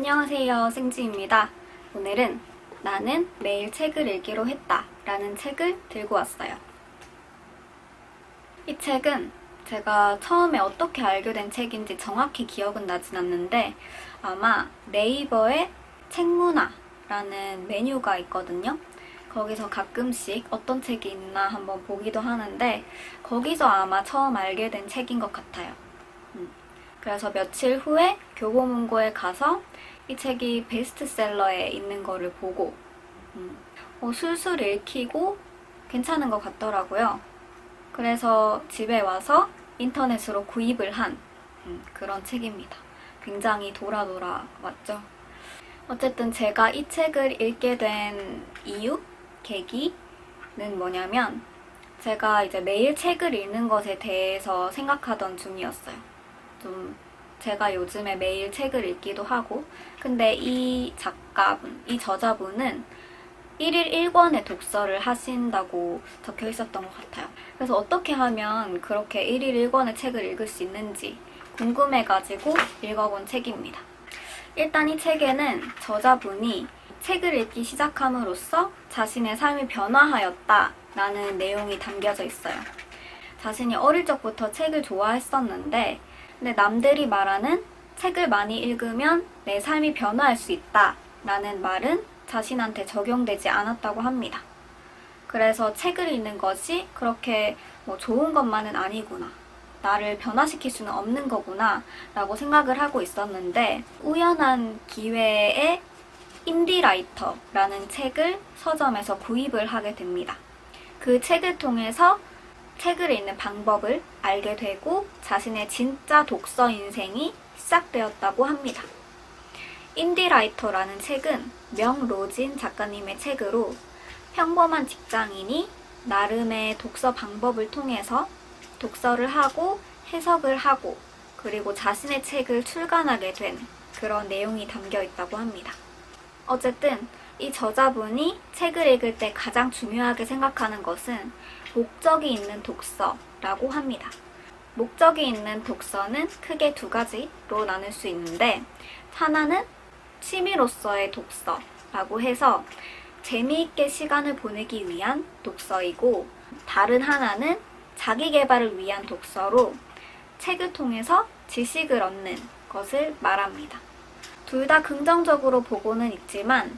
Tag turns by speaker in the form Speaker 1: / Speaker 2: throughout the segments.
Speaker 1: 안녕하세요, 생지입니다. 오늘은 나는 매일 책을 읽기로 했다 라는 책을 들고 왔어요. 이 책은 제가 처음에 어떻게 알게 된 책인지 정확히 기억은 나진 않는데 아마 네이버에 책문화라는 메뉴가 있거든요. 거기서 가끔씩 어떤 책이 있나 한번 보기도 하는데 거기서 아마 처음 알게 된 책인 것 같아요. 그래서 며칠 후에 교보문고에 가서 이 책이 베스트셀러에 있는 거를 보고 술술 읽히고 괜찮은 것 같더라고요. 그래서 집에 와서 인터넷으로 구입을 한 그런 책입니다. 굉장히 돌아 왔죠. 어쨌든 제가 이 책을 읽게 된 이유, 계기는 뭐냐면 제가 이제 매일 책을 읽는 것에 대해서 생각하던 중이었어요. 좀 제가 요즘에 매일 책을 읽기도 하고 근데 이 저자분은 1일 1권의 독서를 하신다고 적혀 있었던 것 같아요. 그래서 어떻게 하면 그렇게 1일 1권의 책을 읽을 수 있는지 궁금해가지고 읽어본 책입니다. 일단 이 책에는 저자분이 책을 읽기 시작함으로써 자신의 삶이 변화하였다라는 내용이 담겨져 있어요. 자신이 어릴 적부터 책을 좋아했었는데 근데 남들이 말하는 책을 많이 읽으면 내 삶이 변화할 수 있다 라는 말은 자신한테 적용되지 않았다고 합니다. 그래서 책을 읽는 것이 그렇게 좋은 것만은 아니구나. 나를 변화시킬 수는 없는 거구나 라고 생각을 하고 있었는데 우연한 기회에 인디라이터라는 책을 서점에서 구입을 하게 됩니다. 그 책을 통해서 책을 읽는 방법을 알게 되고 자신의 진짜 독서 인생이 시작되었다고 합니다. 인디라이터라는 책은 명로진 작가님의 책으로 평범한 직장인이 나름의 독서 방법을 통해서 독서를 하고 해석을 하고 그리고 자신의 책을 출간하게 된 그런 내용이 담겨 있다고 합니다. 어쨌든 이 저자분이 책을 읽을 때 가장 중요하게 생각하는 것은 목적이 있는 독서라고 합니다. 목적이 있는 독서는 크게 두 가지로 나눌 수 있는데 하나는 취미로서의 독서라고 해서 재미있게 시간을 보내기 위한 독서이고 다른 하나는 자기 개발을 위한 독서로 책을 통해서 지식을 얻는 것을 말합니다. 둘 다 긍정적으로 보고는 있지만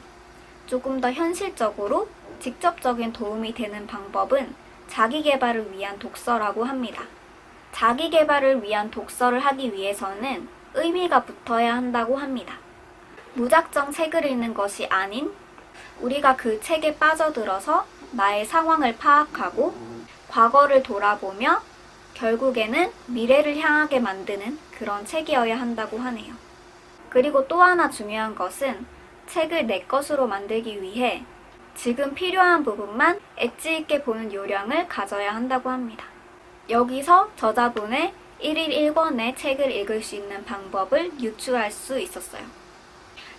Speaker 1: 조금 더 현실적으로 직접적인 도움이 되는 방법은 자기 개발을 위한 독서라고 합니다. 자기 개발을 위한 독서를 하기 위해서는 의미가 붙어야 한다고 합니다. 무작정 책을 읽는 것이 아닌 우리가 그 책에 빠져들어서 나의 상황을 파악하고 과거를 돌아보며 결국에는 미래를 향하게 만드는 그런 책이어야 한다고 하네요. 그리고 또 하나 중요한 것은 책을 내 것으로 만들기 위해 지금 필요한 부분만 엣지 있게 보는 요령을 가져야 한다고 합니다. 여기서 저자분의 1일 1권의 책을 읽을 수 있는 방법을 유추할 수 있었어요.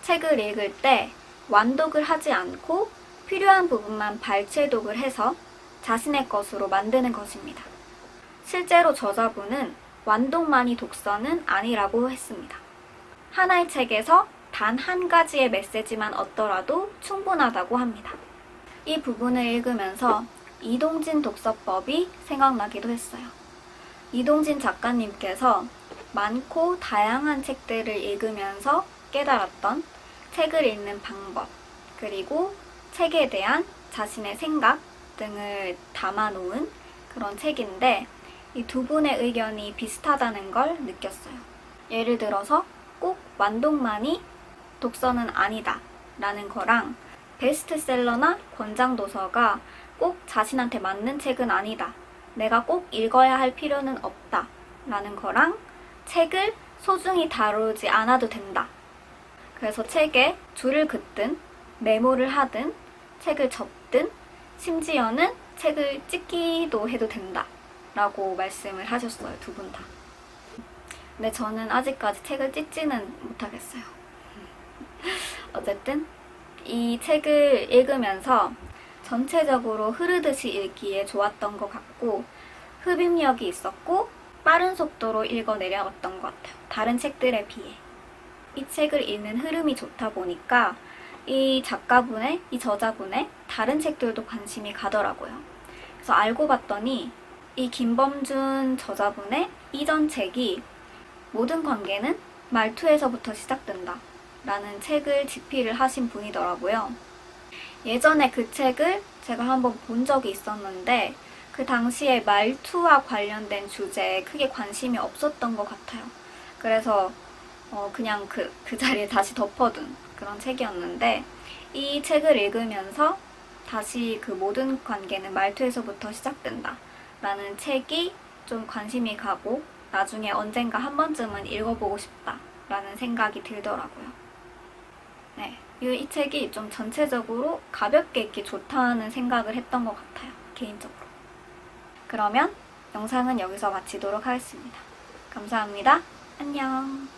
Speaker 1: 책을 읽을 때 완독을 하지 않고 필요한 부분만 발췌독을 해서 자신의 것으로 만드는 것입니다. 실제로 저자분은 완독만이 독서는 아니라고 했습니다. 하나의 책에서 단 한 가지의 메시지만 얻더라도 충분하다고 합니다. 이 부분을 읽으면서 이동진 독서법이 생각나기도 했어요. 이동진 작가님께서 많고 다양한 책들을 읽으면서 깨달았던 책을 읽는 방법, 그리고 책에 대한 자신의 생각 등을 담아놓은 그런 책인데 이 두 분의 의견이 비슷하다는 걸 느꼈어요. 예를 들어서 꼭 완독만이 독서는 아니다 라는 거랑 베스트셀러나 권장도서가 꼭 자신한테 맞는 책은 아니다. 내가 꼭 읽어야 할 필요는 없다 라는 거랑 책을 소중히 다루지 않아도 된다. 그래서 책에 줄을 긋든 메모를 하든 책을 접든 심지어는 책을 찍기도 해도 된다 라고 말씀을 하셨어요. 두 분 다. 근데 저는 아직까지 책을 찍지는 못하겠어요. 어쨌든 이 책을 읽으면서 전체적으로 흐르듯이 읽기에 좋았던 것 같고 흡입력이 있었고 빠른 속도로 읽어 내려갔던 것 같아요. 다른 책들에 비해. 이 책을 읽는 흐름이 좋다 보니까 이 작가분의, 이 저자분의 다른 책들도 관심이 가더라고요. 그래서 알고 봤더니 이 김범준 저자분의 이전 책이 모든 관계는 말투에서부터 시작된다 라는 책을 집필을 하신 분이더라고요. 예전에 그 책을 제가 한번 본 적이 있었는데 그 당시에 말투와 관련된 주제에 크게 관심이 없었던 것 같아요. 그래서 그냥 그 자리에 다시 덮어둔 그런 책이었는데 이 책을 읽으면서 다시 그 모든 관계는 말투에서부터 시작된다 라는 책이 좀 관심이 가고 나중에 언젠가 한 번쯤은 읽어보고 싶다 라는 생각이 들더라고요. 네, 이 책이 좀 전체적으로 가볍게 읽기 좋다는 생각을 했던 것 같아요. 개인적으로. 그러면 영상은 여기서 마치도록 하겠습니다. 감사합니다. 안녕.